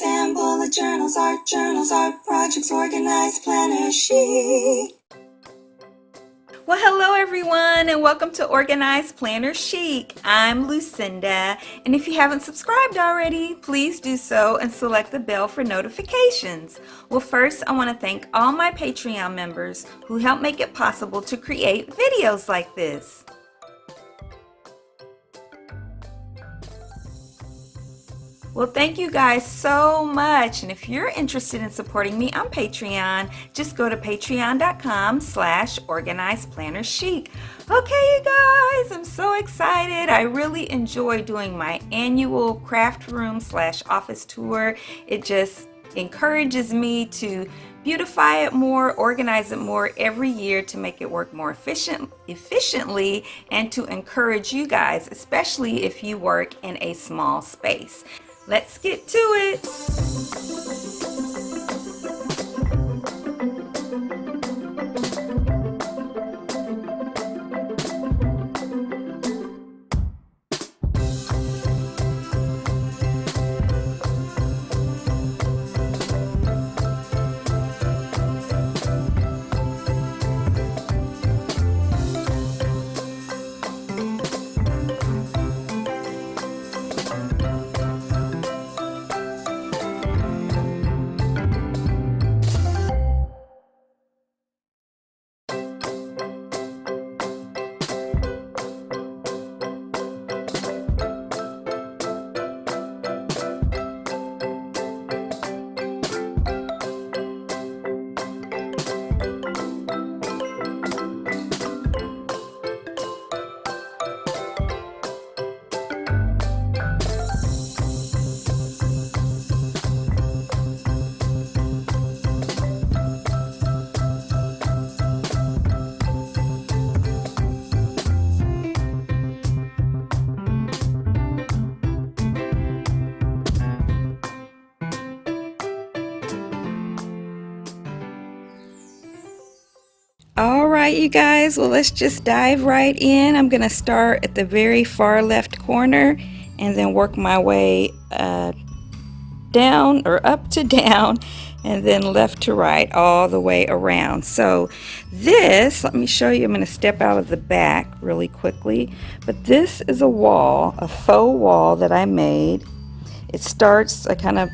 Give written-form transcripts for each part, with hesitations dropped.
and bullet journals, art projects, organized planner chic. Well, hello everyone, and welcome to Organized Planner Chic. I'm Lucinda, and if you haven't subscribed already, please do so and select the bell for notifications. Well, first, I want to thank all my Patreon members who help make it possible to create videos like this. Well, thank you guys so much. And if you're interested in supporting me on Patreon, just go to patreon.com/organizedplannerchic. Okay, you guys, I'm so excited. I really enjoy doing my annual craft room / office tour. It just encourages me to beautify it more, organize it more every year to make it work more efficiently and to encourage you guys, especially if you work in a small space. Let's get to it. All right, you guys, well, let's just dive right in. I'm going to start at the very far left corner and then work my way down or up to down and then left to right all the way around. So this, let me show you, I'm going to step out of the back really quickly, but this is a wall, a faux wall that I made. It starts, I kind of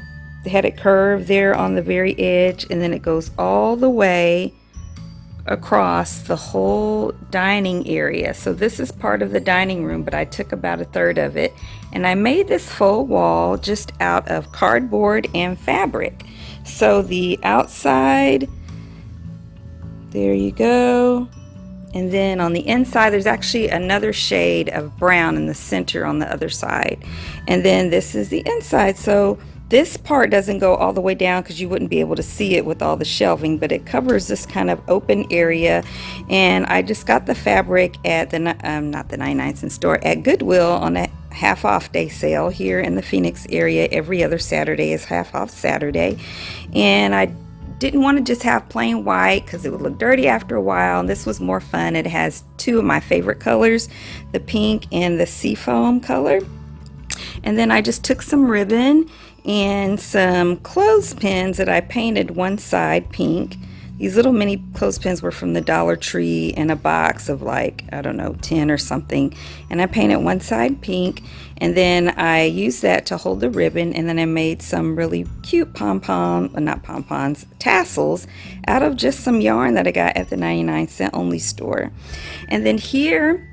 had it curved there on the very edge, and then it goes all the way across the whole dining area. So this is part of the dining room, but I took about 1/3 of it, and I made this faux wall just out of cardboard and fabric. So the outside, there you go, and then on the inside there's actually another shade of brown in the center on the other side, and then this is the inside. So this part doesn't go all the way down because you wouldn't be able to see it with all the shelving, but it covers this kind of open area. And I just got the fabric at the not the 99-cent store, at Goodwill on a half off day sale here in the Phoenix area. Every other Saturday is half off Saturday, and I didn't want to just have plain white because it would look dirty after a while, and this was more fun. It has two of my favorite colors, the pink and the seafoam color. And then I just took some ribbon and some clothespins that I painted one side pink. These little mini clothespins were from the Dollar Tree in a box of like, I don't know, 10 or something. And I painted one side pink, and then I used that to hold the ribbon, and then I made some really cute tassels out of just some yarn that I got at the 99-cent only store. And then here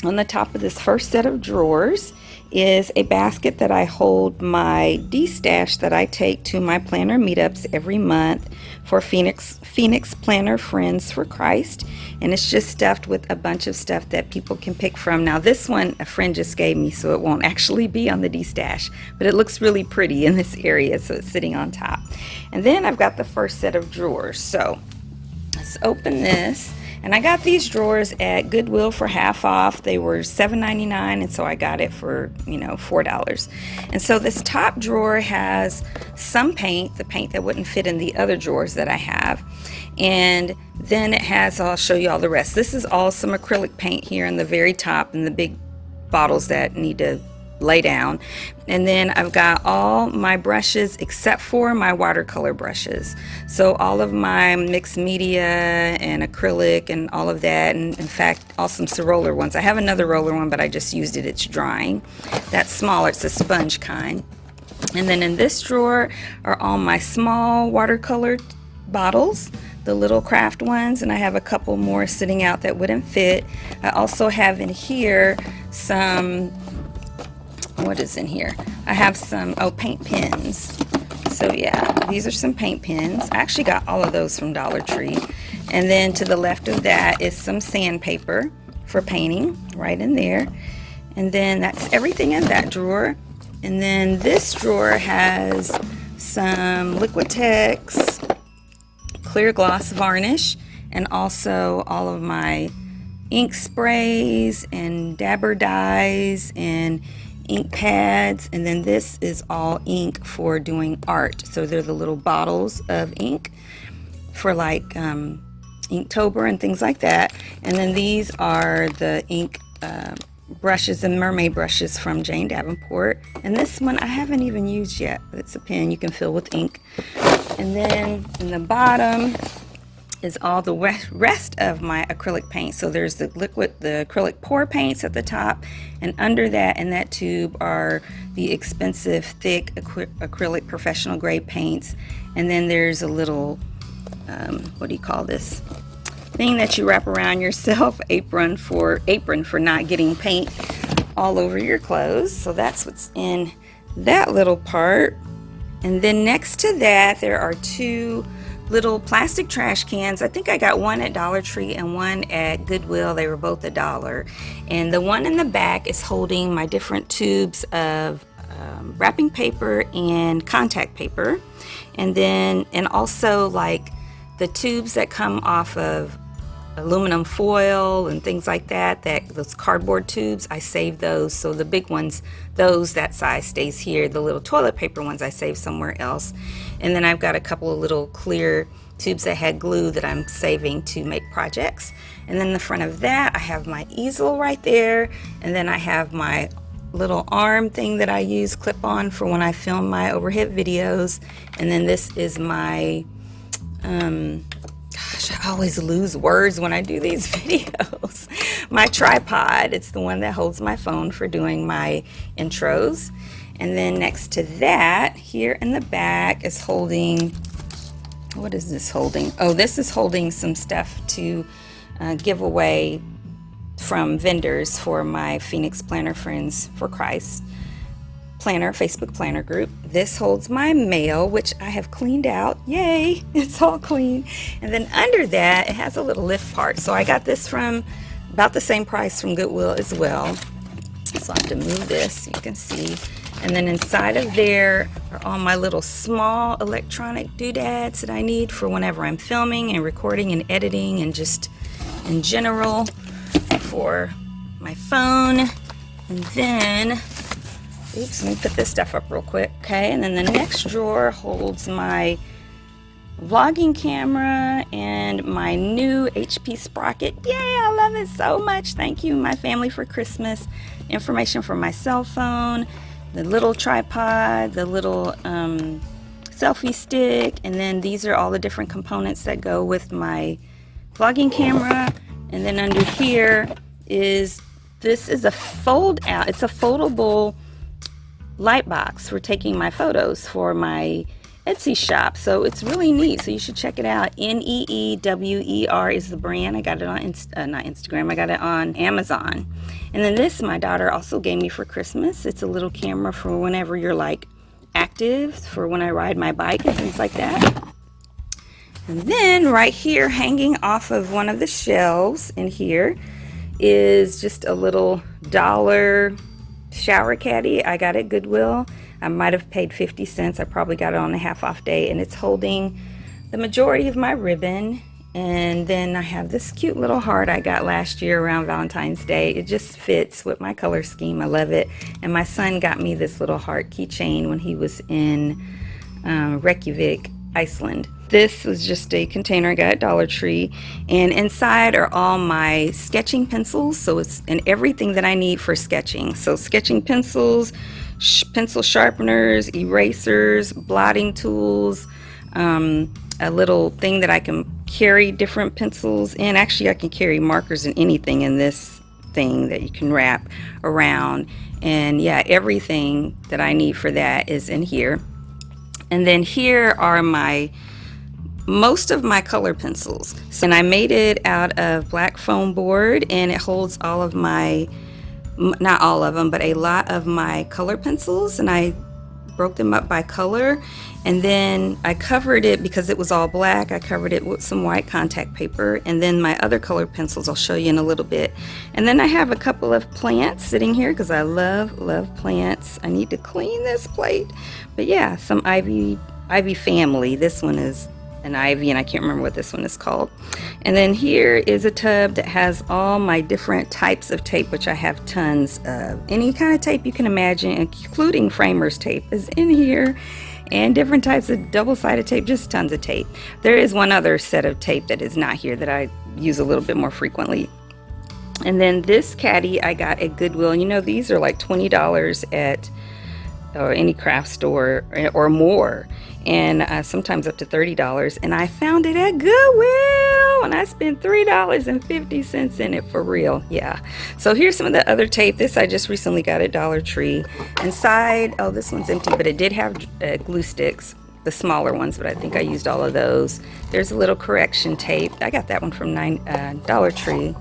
on the top of this first set of drawers is a basket that I hold my D-stash that I take to my planner meetups every month for Phoenix Planner Friends for Christ, and it's just stuffed with a bunch of stuff that people can pick from. Now this one a friend just gave me, so it won't actually be on the D-stash, but it looks really pretty in this area, so it's sitting on top. And then I've got the first set of drawers, so let's open this. And I got these drawers at Goodwill for half off. They were $7.99, and so I got it for, $4. And so this top drawer has some paint, the paint that wouldn't fit in the other drawers that I have. And then it has, I'll show you all the rest. This is all some acrylic paint here in the very top, and the big bottles that need to lay down. And then I've got all my brushes except for my watercolor brushes. So all of my mixed media and acrylic and all of that, and in fact also some roller ones. I have another roller one, but I just used it, it's drying. That's smaller, it's a sponge kind. And then in this drawer are all my small watercolor bottles, the little craft ones, and I have a couple more sitting out that wouldn't fit. I also have in here some, what is in here? I have some, paint pens. So yeah, these are some paint pens. I actually got all of those from Dollar Tree. And then to the left of that is some sandpaper for painting, right in there. And then that's everything in that drawer. And then this drawer has some Liquitex clear gloss varnish, and also all of my ink sprays and dabber dyes and ink pads. And then this is all ink for doing art. So they're the little bottles of ink for like Inktober and things like that. And then these are the ink brushes and mermaid brushes from Jane Davenport. And this one I haven't even used yet, but it's a pen you can fill with ink. And then in the bottom is all the rest of my acrylic paint. So there's the acrylic pour paints at the top, and under that in that tube are the expensive thick acrylic professional grade paints. And then there's a little what do you call this thing that you wrap around yourself, apron for not getting paint all over your clothes. So that's what's in that little part. And then next to that there are two little plastic trash cans. I think I got one at Dollar Tree and one at Goodwill. They were both $1. And the one in the back is holding my different tubes of wrapping paper and contact paper, and also like the tubes that come off of aluminum foil and things like that, those cardboard tubes, I save those. So the big ones, that size stays here. The little toilet paper ones I save somewhere else. And then I've got a couple of little clear tubes that had glue that I'm saving to make projects. And then in the front of that I have my easel right there, and then I have my little arm thing that I use clip on for when I film my overhead videos. And then this is my gosh, I always lose words when I do these videos. My tripod, it's the one that holds my phone for doing my intros. And then next to that, here in the back is holding, what is this holding? Oh, this is holding some stuff to give away from vendors for my Phoenix Planner Friends for Christ planner, Facebook planner group. This holds my mail, which I have cleaned out. Yay, it's all clean. And then under that, it has a little lift part. So I got this from about the same price from Goodwill as well. So I have to move this, you can see. And then inside of there are all my little small electronic doodads that I need for whenever I'm filming and recording and editing, and just in general for my phone. And then oops, let me put this stuff up real quick. Okay, and then the next drawer holds my vlogging camera and my new HP Sprocket. Yay, I love it so much. Thank you, my family, for Christmas. Information for my cell phone, the little tripod, the little selfie stick, and then these are all the different components that go with my vlogging camera. And then under here is, this is a fold out, it's a foldable light box for taking my photos for my Etsy shop. So it's really neat, so you should check it out. NEEWER is the brand. I got it on not Instagram, I got it on Amazon. And then this my daughter also gave me for Christmas. It's a little camera for whenever you're like active, for when I ride my bike and things like that. And then right here, hanging off of one of the shelves in here, is just a little $1 shower caddy. I got it at Goodwill. I might have paid 50 cents. I probably got it on a half off day, and it's holding the majority of my ribbon. And then I have this cute little heart I got last year around Valentine's Day. It just fits with my color scheme. I love it. And my son got me this little heart keychain when he was in Reykjavik, Iceland. This is just a container I got at Dollar Tree, and inside are all my sketching pencils, so it's and everything that I need for sketching. So sketching pencils, pencil sharpeners, erasers, blotting tools, a little thing that I can carry different pencils in. Actually, I can carry markers and anything in this thing that you can wrap around. And yeah, everything that I need for that is in here. And then here are most of my color pencils. So, and I made it out of black foam board, and it holds all of my, not all of them, but a lot of my color pencils, and I broke them up by color. And then I covered it, because it was all black, I covered it with some white contact paper, and then my other color pencils I'll show you in a little bit. And then I have a couple of plants sitting here because I love plants. I need to clean this plate. But yeah, some ivy family. This one is an ivy, and I can't remember what this one is called. And then here is a tub that has all my different types of tape, which I have tons of. Any kind of tape you can imagine, including framers tape, is in here, and different types of double-sided tape, just tons of tape. There is one other set of tape that is not here that I use a little bit more frequently. And then this caddy I got at Goodwill. You know, these are like $20 at any craft store or more, and sometimes up to $30. And I found it at Goodwill, and I spent $3.50 in it, for real. Yeah. So here's some of the other tape. This I just recently got at Dollar Tree. Inside, oh, this one's empty, but it did have glue sticks, the smaller ones, but I think I used all of those. There's a little correction tape. I got that one from Dollar Tree.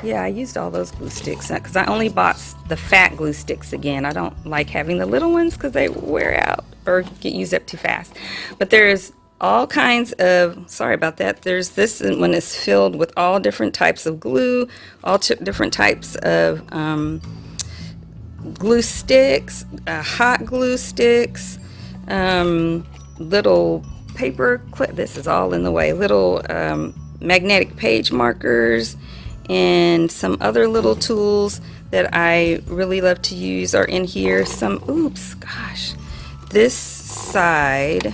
Yeah, I used all those glue sticks because I only bought the fat glue sticks again. I don't like having the little ones because they wear out or get used up too fast. But there's all kinds of, sorry about that, there's this one is filled with all different types of glue, all different types of glue sticks, hot glue sticks, little paper clip, this is all in the way, little magnetic page markers, and some other little tools that I really love to use are in here. Some, oops, gosh, this side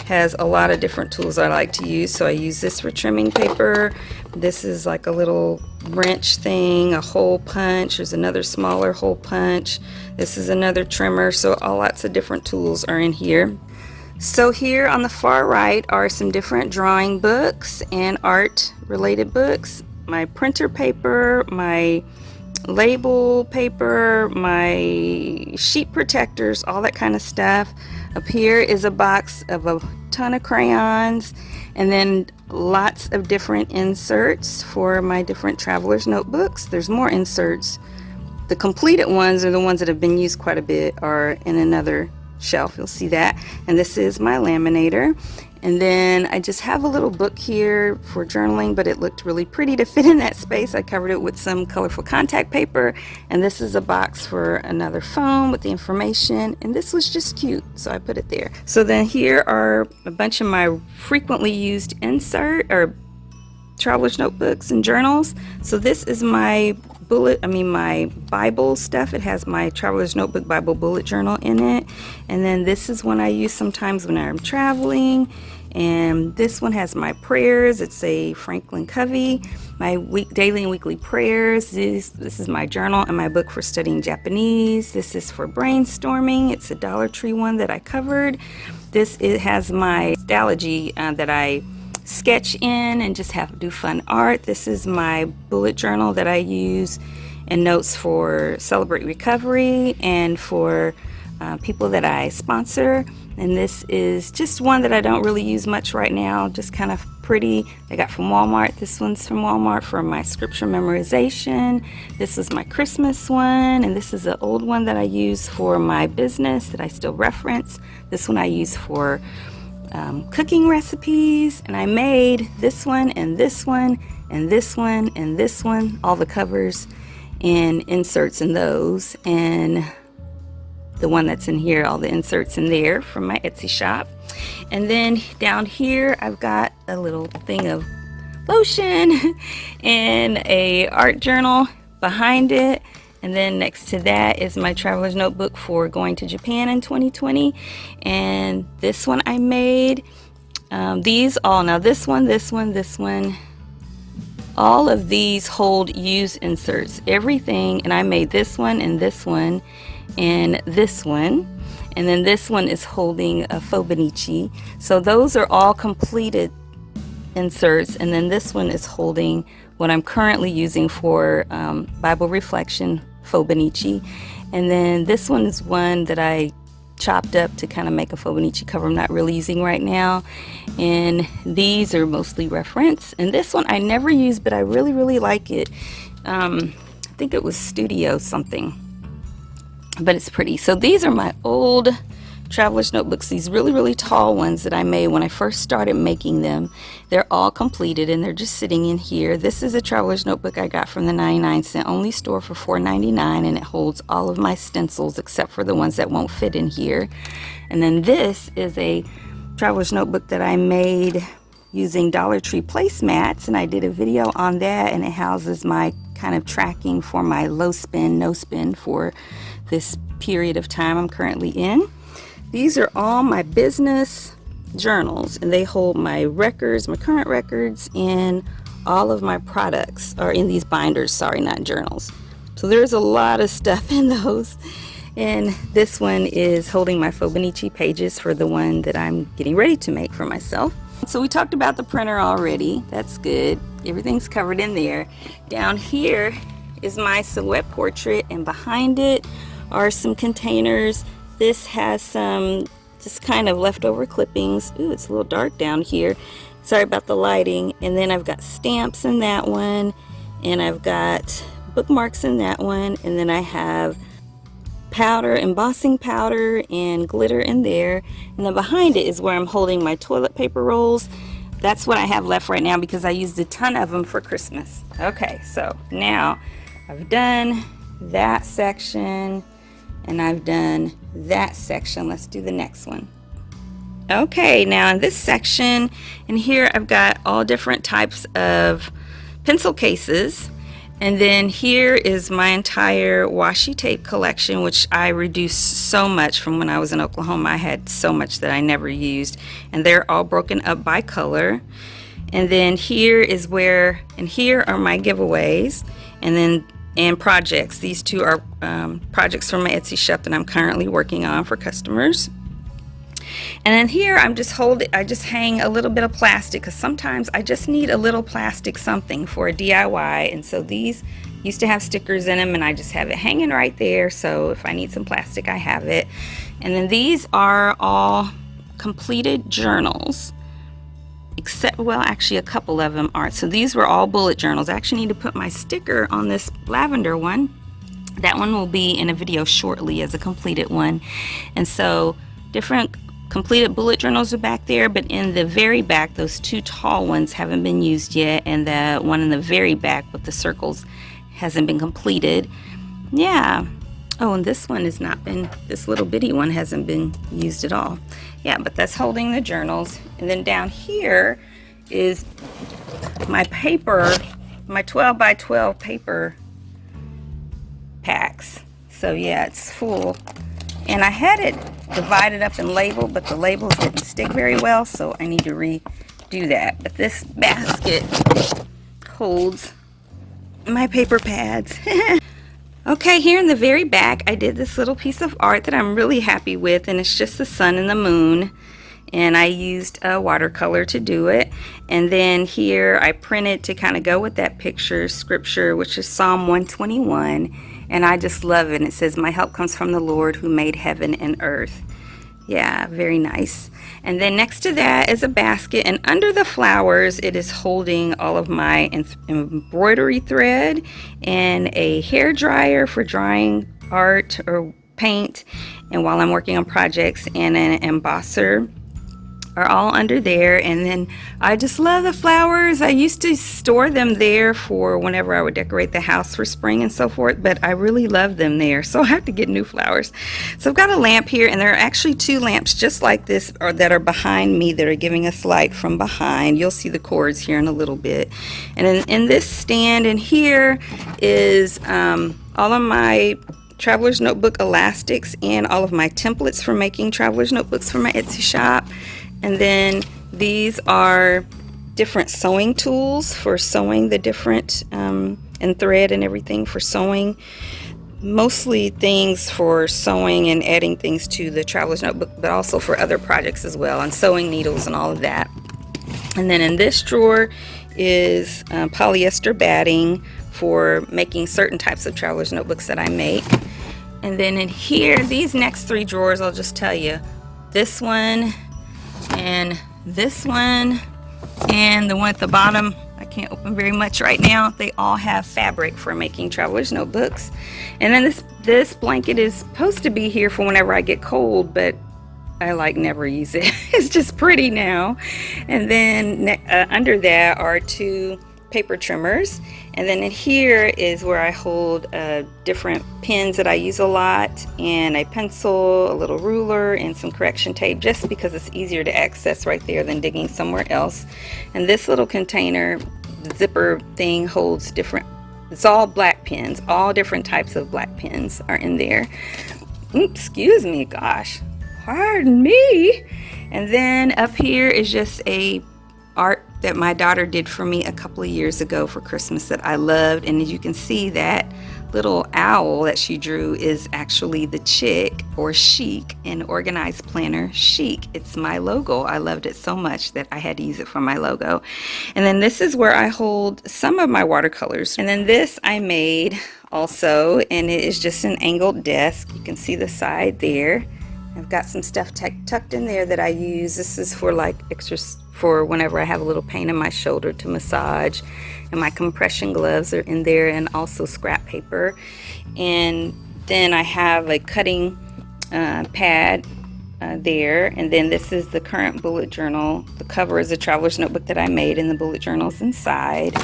has a lot of different tools I like to use. So I use this for trimming paper. This is like a little wrench thing, a hole punch. There's another smaller hole punch. This is another trimmer. So lots of different tools are in here. So here on the far right are some different drawing books and art related books. My printer paper, my label paper, my sheet protectors, all that kind of stuff. Up here is a box of a ton of crayons, and then lots of different inserts for my different traveler's notebooks. There's more inserts. The completed ones are the ones that have been used quite a bit, are in another shelf. You'll see that. And this is my laminator. And then I just have a little book here for journaling, but it looked really pretty to fit in that space. I covered it with some colorful contact paper. And this is a box for another phone with the information. And this was just cute, so I put it there. So then here are a bunch of my frequently used traveler's notebooks and journals. So this is my my Bible stuff. It has my Traveler's Notebook Bible bullet journal in it. And then this is one I use sometimes when I'm traveling. And this one has my prayers. It's a Franklin Covey, my daily and weekly prayers. This is my journal and my book for studying Japanese. This is for brainstorming. It's a Dollar Tree one that I covered. It has my Stalogy that I sketch in and just do fun art. This is my bullet journal that I use and notes for Celebrate Recovery and for people that I sponsor. And this is just one that I don't really use much right now, just kind of pretty. I got from Walmart. This one's from Walmart for my scripture memorization. This is my Christmas one, and this is an old one that I use for my business that I still reference. This one I use for cooking recipes, and I made this one and this one and this one and this one, all the covers and inserts in those, and the one that's in here, all the inserts in there from my Etsy shop. And then down here I've got a little thing of lotion and a art journal behind it. And then next to that is my traveler's notebook for going to Japan in 2020. And this one I made These all, now this one, all of these hold used inserts, everything, and I made this one and this one and this one, and then this one is holding a Fauxbonichi. So those are all completed inserts, and then this one is holding what I'm currently using for Bible Reflection Fauxbonichi, and then this one is one that I chopped up to kind of make a Fauxbonichi cover I'm not really using right now, and these are mostly reference, and this one I never used but I really like it. I think it was Studio something, but it's pretty. So these are my old traveler's notebooks, these really tall ones that I made when I first started making them. They're all completed and they're just sitting in here. This is a traveler's notebook I got from the 99-cent only store for $4.99, and it holds all of my stencils except for the ones that won't fit in here. And then this is a traveler's notebook that I made using Dollar Tree placemats, and I did a video on that, and it houses my kind of tracking for my low spin, no spin for this period of time I'm currently in. These are all my business journals, and they hold my records, my current records, and all of my products are in these binders. Sorry, not journals. So there's a lot of stuff in those. And this one is holding my Fauxbonichi pages for the one that I'm getting ready to make for myself. So we talked about the printer already. That's good. Everything's covered in there. Down here is my silhouette portrait, and behind it are some containers. This has some just kind of leftover clippings. Ooh, it's a little dark down here. Sorry about the lighting. And then I've got stamps in that one, and I've got bookmarks in that one, and then I have powder, embossing powder, and glitter in there. And then behind it is where I'm holding my toilet paper rolls. That's what I have left right now because I used a ton of them for Christmas. Okay, so now I've done that section and I've done that section. Let's do the next one. Okay, now in this section, in here I've got all different types of pencil cases, and then here is my entire washi tape collection, which I reduced so much from when I was in Oklahoma. I had so much that I never used, and they're all broken up by color. And then here is where, and here are my giveaways, and projects. These two are projects from my Etsy shop that I'm currently working on for customers. And then here I just hang a little bit of plastic because sometimes I just need a little plastic something for a DIY, and so these used to have stickers in them and I just have it hanging right there, so if I need some plastic I have it. And then these are all completed journals, except, well, actually a couple of them aren't. So these were all bullet journals. I actually need to put my sticker on this lavender one. That one will be in a video shortly as a completed one. And so different completed bullet journals are back there, but in the very back, those two tall ones haven't been used yet, and the one in the very back with the circles hasn't been completed. Yeah. Oh, and this one has not been, this little bitty one hasn't been used at all. Yeah, but that's holding the journals. And then down here is my paper, my 12 by 12 paper packs. So yeah, it's full. And I had it divided up and labeled, but the labels didn't stick very well, so I need to redo that. But this basket holds my paper pads. Okay, here in the very back, I did this little piece of art that I'm really happy with, and it's just the sun and the moon. And I used a watercolor to do it. And then here I printed to kind of go with that picture scripture, which is Psalm 121. And I just love it. It says, "My help comes from the Lord who made heaven and earth." Yeah, very nice. And then next to that is a basket, and under the flowers it is holding all of my embroidery thread and a hair dryer for drying art or paint, and while I'm working on projects, and an embosser are all under there. And then I just love the flowers. I used to store them there for whenever I would decorate the house for spring and so forth, but I really love them there, so I have to get new flowers. So I've got a lamp here, and there are actually two lamps just like this that are behind me that are giving us light from behind. You'll see the cords here in a little bit. And in this stand in here is all of my Traveler's Notebook elastics and all of my templates for making Traveler's Notebooks for my Etsy shop. And then These are different sewing tools for sewing the different and thread and everything for sewing. Mostly things for sewing and adding things to the traveler's notebook, but also for other projects as well, and sewing needles and all of that. And then in this drawer is polyester batting for making certain types of traveler's notebooks that I make. And then in here, these next three drawers, I'll just tell you, this one and this one and the one at the bottom, I can't open very much right now. They all have fabric for making traveler's notebooks. And then this blanket is supposed to be here for whenever I get cold, but I like never use it. It's just pretty now. And then under that are two paper trimmers. And then in here is where I hold different pens that I use a lot, and a pencil, a little ruler, and some correction tape, just because it's easier to access right there than digging somewhere else. And this little container zipper thing holds different, it's all black pens, all different types of black pens are in there. Oops, excuse me, gosh, pardon me. And then up here is just a art that my daughter did for me a couple of years ago for Christmas that I loved. And as you can see, that little owl that she drew is actually the Chic or Chic in organized planner Chic. It's my logo. I loved it so much that I had to use it for my logo. And then this is where I hold some of my watercolors. And then this I made also, and it is just an angled desk. You can see the side there. I've got some stuff tucked in there that I use. This is for like extras for whenever I have a little pain in my shoulder to massage. And my compression gloves are in there, and also scrap paper. And then I have a cutting pad there. And then this is the current bullet journal. The cover is a traveler's notebook that I made, and the bullet journal's inside.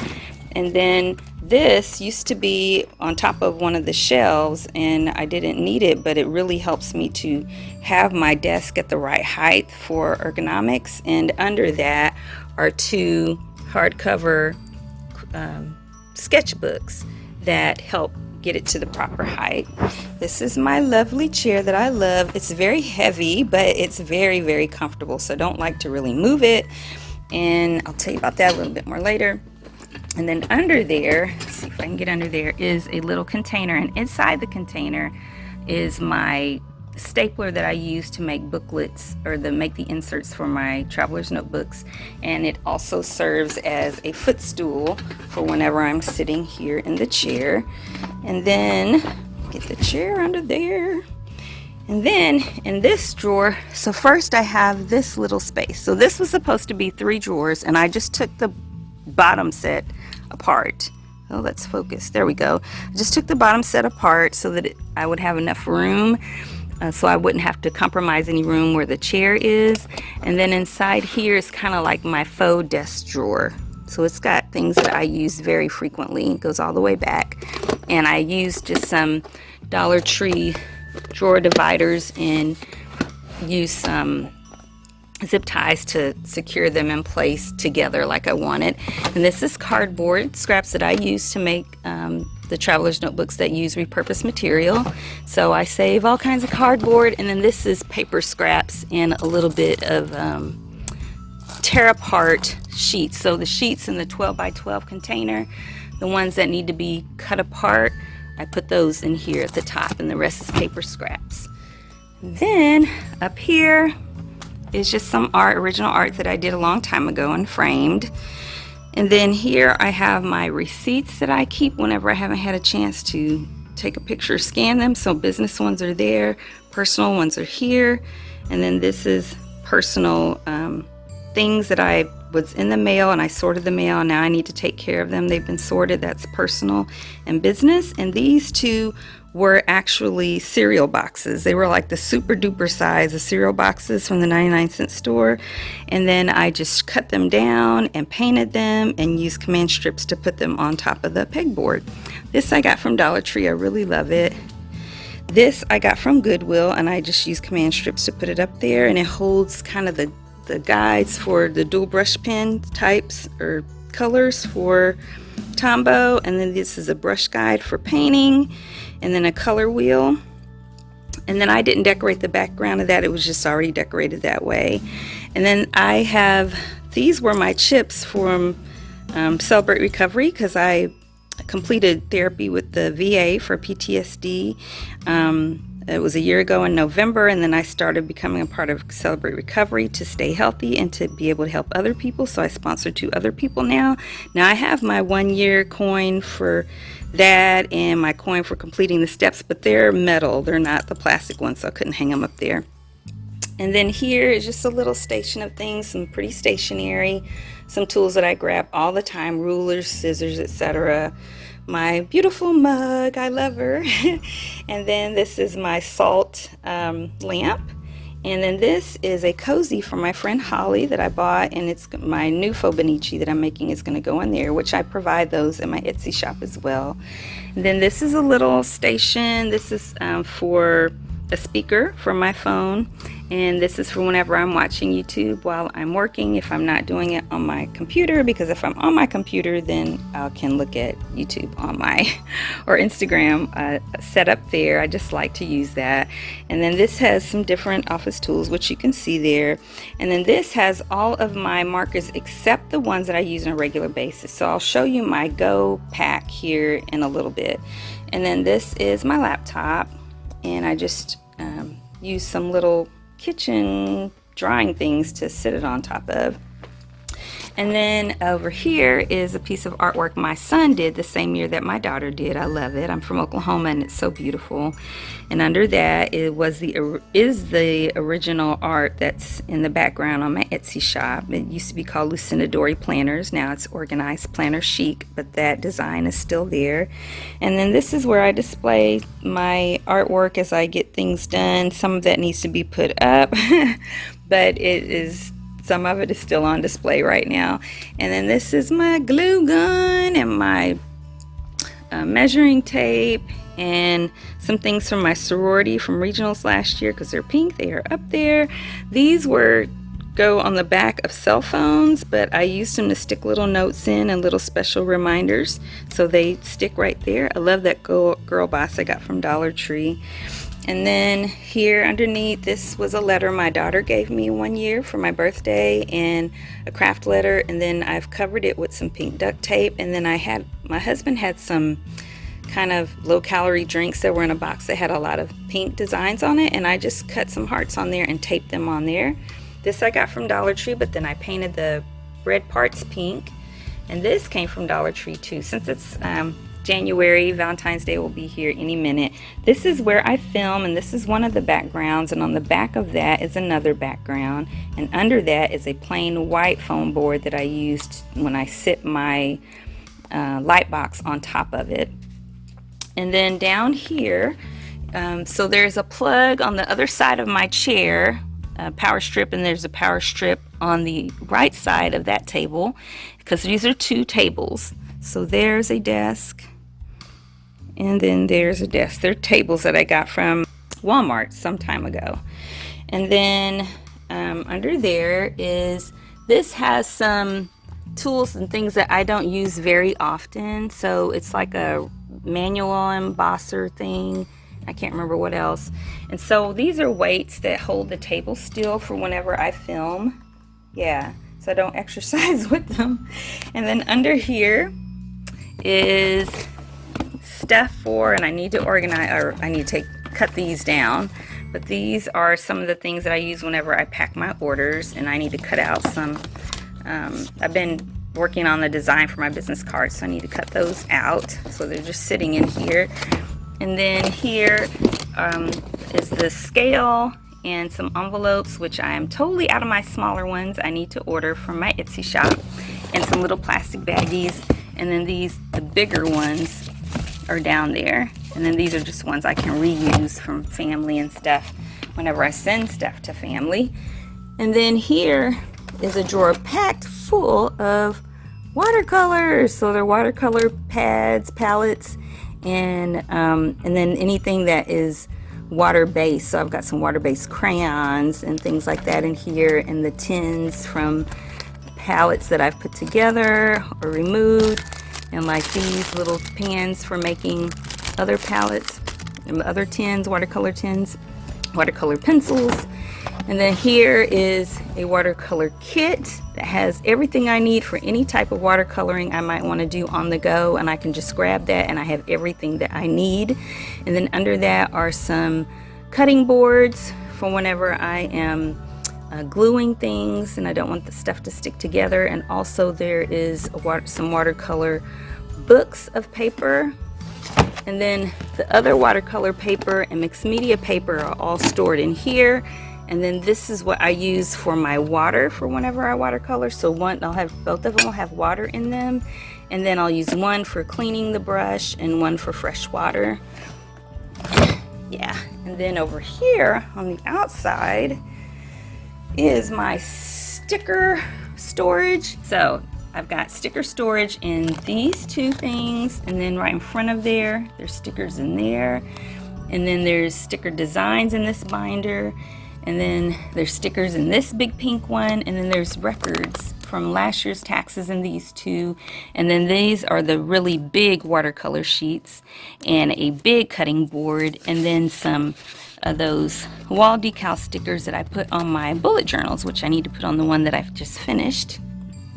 And then this used to be on top of one of the shelves, and I didn't need it, but it really helps me to have my desk at the right height for ergonomics. And under that are two hardcover sketchbooks that help get it to the proper height. This is my lovely chair that I love. It's very heavy, but it's very, very comfortable, so I don't like to really move it. And I'll tell you about that a little bit more later. And then under there, let's see if I can get under there, is a little container, and inside the container is my stapler that I use to make booklets, or make the inserts for my traveler's notebooks. And it also serves as a footstool for whenever I'm sitting here in the chair. And then get the chair under there. And then in this drawer, so first I have this little space. So this was supposed to be 3 drawers, and I just took the bottom set apart. Oh, let's focus. There we go. I just took the bottom set apart so that I would have enough room, so I wouldn't have to compromise any room where the chair is. And then inside here is kind of like my faux desk drawer. So it's got things that I use very frequently. It goes all the way back. And I use just some Dollar Tree drawer dividers and use some zip ties to secure them in place together like I wanted. And this is cardboard scraps that I use to make the traveler's notebooks that use repurposed material. So I save all kinds of cardboard. And then this is paper scraps and a little bit of tear apart sheets. So the sheets in the 12 by 12 container, the ones that need to be cut apart, I put those in here at the top, and the rest is paper scraps. Then up here is just some art, original art that I did a long time ago and framed. And then here I have my receipts that I keep whenever I haven't had a chance to take a picture, scan them. So business ones are there, personal ones are here. And then this is personal things that I was in the mail, and I sorted the mail, and now I need to take care of them. They've been sorted. That's personal and business. And these two were actually cereal boxes. They were like the super duper size of cereal boxes from the 99-cent store. And then I just cut them down and painted them and used command strips to put them on top of the pegboard. This I got from Dollar Tree. I really love it. This I got from Goodwill, and I just used command strips to put it up there, and it holds kind of the guides for the dual brush pen types or colors for Tombow. And then this is a brush guide for painting, and then a color wheel. And then I didn't decorate the background of that, it was just already decorated that way. And then I have, these were my chips from Celebrate Recovery, because I completed therapy with the VA for PTSD. It was a year ago in November, and then I started becoming a part of Celebrate Recovery to stay healthy and to be able to help other people. So I sponsor 2 other people now. Now I have my 1-year coin for that and my coin for completing the steps, but they're metal. They're not the plastic ones, so I couldn't hang them up there. And then here is just a little station of things, some pretty stationery, some tools that I grab all the time, rulers, scissors, etc. My beautiful mug, I love her. And then this is my salt lamp. And then this is a cozy from my friend Holly that I bought, and it's my new Fauxbonichi that I'm making is going to go in there, which I provide those in my Etsy shop as well. And then this is a little station. This is for a speaker for my phone, and this is for whenever I'm watching YouTube while I'm working, if I'm not doing it on my computer, because if I'm on my computer then I can look at YouTube on my or Instagram set up there. I just like to use that. And then this has some different office tools, which you can see there. And then this has all of my markers except the ones that I use on a regular basis. So I'll show you my Go pack here in a little bit. And then this is my laptop, and I just use some little kitchen drawing things to sit it on top of. And then over here is a piece of artwork my son did the same year that my daughter did. I love it. I'm from Oklahoma, and it's so beautiful. And under that is the original art that's in the background on my Etsy shop. It used to be called Lucinadori Planners. Now it's Organized Planner Chic, but that design is still there. And then this is where I display my artwork as I get things done. Some of that needs to be put up, but some of it is still on display right now. And then this is my glue gun and my measuring tape and some things from my sorority from regionals last year, because they're pink. They are up there. These go on the back of cell phones, but I used them to stick little notes in and little special reminders, so they stick right there. I love that girl boss I got from Dollar Tree. And then here underneath, this was a letter my daughter gave me 1 year for my birthday, and a craft letter. And then I've covered it with some pink duct tape. And then my husband had some kind of low-calorie drinks that were in a box that had a lot of pink designs on it, and I just cut some hearts on there and taped them on there. This I got from Dollar Tree, but then I painted the red parts pink. And this came from Dollar Tree too. Since it's January, Valentine's Day will be here any minute. This is where I film, and this is one of the backgrounds, and on the back of that is another background, and under that is a plain white foam board that I used when I sit my light box on top of it. And then down here, so there's a plug on the other side of my chair, a power strip, and there's a power strip on the right side of that table, because these are 2 tables. So there's a desk, and then there's a desk. They're tables that I got from Walmart some time ago. And then under there this has some tools and things that I don't use very often. So it's like a manual embosser thing. I can't remember what else. And so these are weights that hold the table still for whenever I film. Yeah, so I don't exercise with them. And then under here is stuff for, and I need to organize, or I need to cut these down, but these are some of the things that I use whenever I pack my orders, and I need to cut out some. I've been working on the design for my business cards, so I need to cut those out, so they're just sitting in here. And then here is the scale and some envelopes, which I am totally out of my smaller ones. I need to order from my Etsy shop, and some little plastic baggies. And then the bigger ones are down there. And then these are just ones I can reuse from family and stuff whenever I send stuff to family. And then here is a drawer packed full of watercolors. So they're watercolor pads, palettes, and then anything that is water-based. So I've got some water-based crayons and things like that in here, and the tins from palettes that I've put together or removed, and like these little pans for making other palettes and other tins, watercolor tins, watercolor pencils. And then here is a watercolor kit that has everything I need for any type of watercoloring I might want to do on the go, and I can just grab that and I have everything that I need. And then under that are some cutting boards for whenever I am gluing things and I don't want the stuff to stick together. And also there is some watercolor books of paper. And then the other watercolor paper and mixed media paper are all stored in here. And then this is what I use for my water for whenever I watercolor. So I'll have both of them will have water in them, and then I'll use one for cleaning the brush and one for fresh water. Yeah, and then over here on the outside is my sticker storage. So I've got sticker storage in these two things, and then right in front of there's stickers in there, and then there's sticker designs in this binder. And then there's stickers in this big pink one, and then there's records from last year's taxes in these two. And then these are the really big watercolor sheets and a big cutting board, and then some of those wall decal stickers that I put on my bullet journals, which I need to put on the one that I've just finished.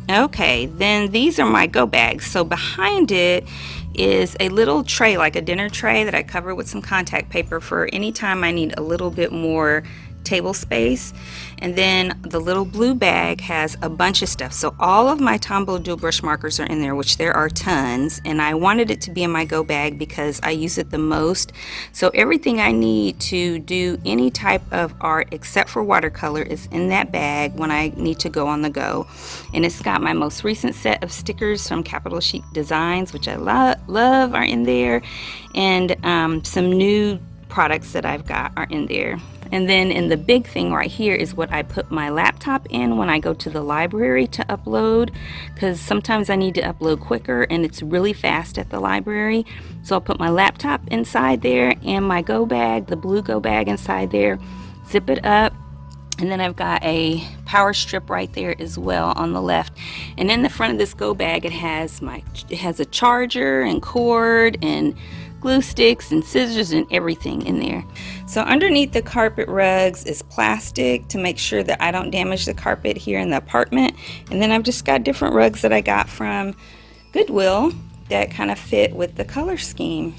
Okay, then these are my go bags. So behind it is a little tray, like a dinner tray, that I cover with some contact paper for any time I need a little bit more table space. And then the little blue bag has a bunch of stuff. So all of my Tombow dual brush markers are in there, which there are tons, and I wanted it to be in my go bag because I use it the most. So everything I need to do any type of art except for watercolor is in that bag when I need to go on the go. And it's got my most recent set of stickers from Capital Chic Designs, which I love are in there, and some new products that I've got are in there. And then in the big thing right here is what I put my laptop in when I go to the library to upload, because sometimes I need to upload quicker and it's really fast at the library. So I'll put my laptop inside there and my go bag, the blue go bag, inside there, zip it up. And then I've got a power strip right there as well on the left. And in the front of this go bag, it has a charger and cord and glue sticks and scissors and everything in there. So underneath the carpet rugs is plastic to make sure that I don't damage the carpet here in the apartment. And then I've just got different rugs that I got from Goodwill that kind of fit with the color scheme.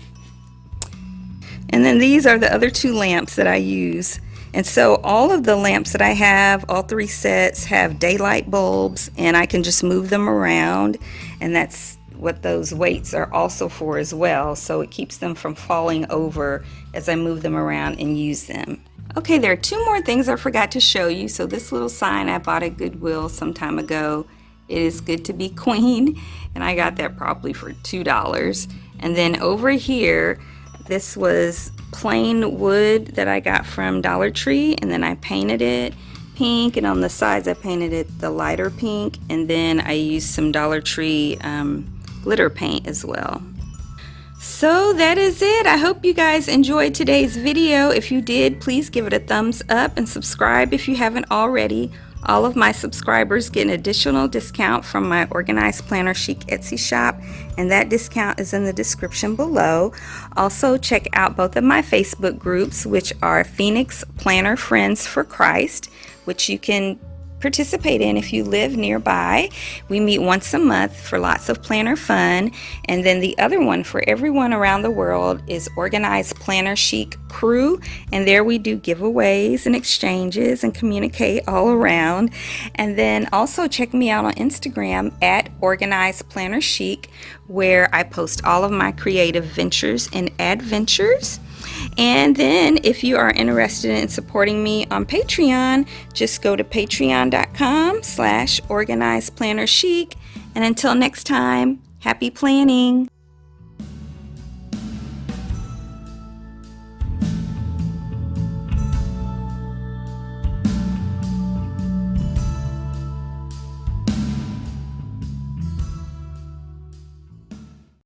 And then these are the other two lamps that I use. And so all of the lamps that I have, all three sets, have daylight bulbs, and I can just move them around, and that's what those weights are also for as well, so it keeps them from falling over as I move them around and use them. Okay, there are two more things I forgot to show you. So this little sign I bought at Goodwill some time ago. It is good to be queen, and I got that probably for $2. And then over here, this was plain wood that I got from Dollar Tree, and then I painted it pink, and on the sides I painted it the lighter pink, and then I used some Dollar Tree glitter paint as well. So that is it. I hope you guys enjoyed today's video. If you did, please give it a thumbs up and subscribe if you haven't already. All of my subscribers get an additional discount from my Organized Planner Chic Etsy shop, and that discount is in the description below. Also, check out both of my Facebook groups, which are Phoenix Planner Friends for Christ, which you can participate in if you live nearby. We meet once a month for lots of planner fun. And then the other one for everyone around the world is Organized Planner Chic Crew, and there we do giveaways and exchanges and communicate all around. And then also check me out on Instagram at Organized Planner Chic, where I post all of my creative ventures and adventures. And then if you are interested in supporting me on Patreon, just go to patreon.com/organizedplannerchic. And until next time, happy planning.